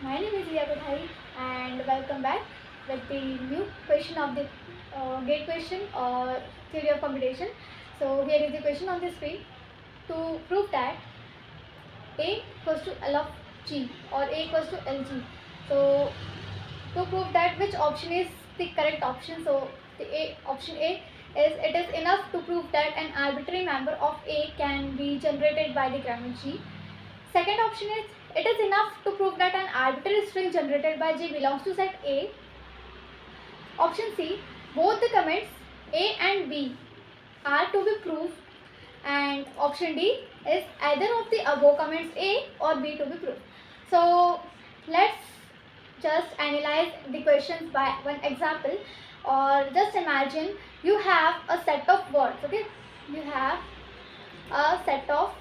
My name is Riya Kothari and welcome back with the new question of the gate question or theory of computation. So here is the question on the screen. To prove that A equals to L of G or A equals to LG. So to prove that, which option is the correct option? So the option A is it is enough to prove that an arbitrary member of A can be generated by the grammar G. Second option is it is enough to prove that an arbitrary string generated by G belongs to set A. Option C, both the comments A and B are to be proved. And option D is either of the above comments A or B to be proved. So let's just analyze the questions by one example, or just imagine you have a set of words. Okay, you have a set of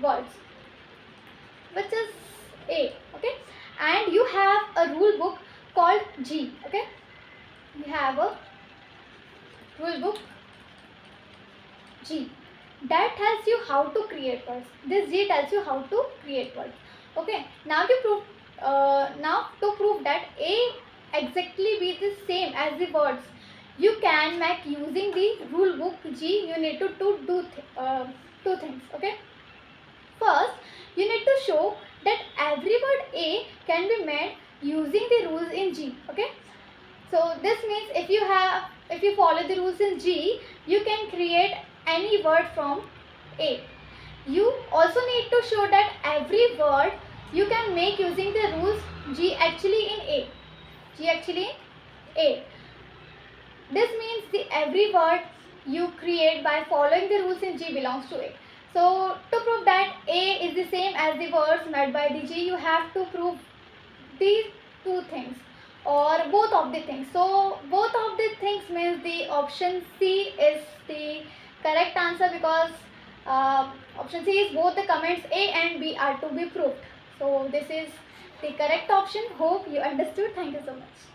words which is A, okay, and you have a rule book called G. Okay, you have a rule book G that tells you how to create words. This G tells you how to create words. Okay, now to prove that A exactly be the same as the words you can make using the rule book G, you need to do two things. Okay, first you need to show that every word A can be made using the rules in G. Okay, so this means if you follow the rules in G, you can create any word from A. You also need to show that every word you can make using the rules G actually in A. G actually in A. This means the every word you create by following the rules in G belongs to A. So to prove that A is the same as the words made by the G, you have to prove these two things or both of the things. So both of the things means the option C is the correct answer, because option C is both the comments A and B are to be proved. So this is the correct option. Hope you understood. Thank you so much.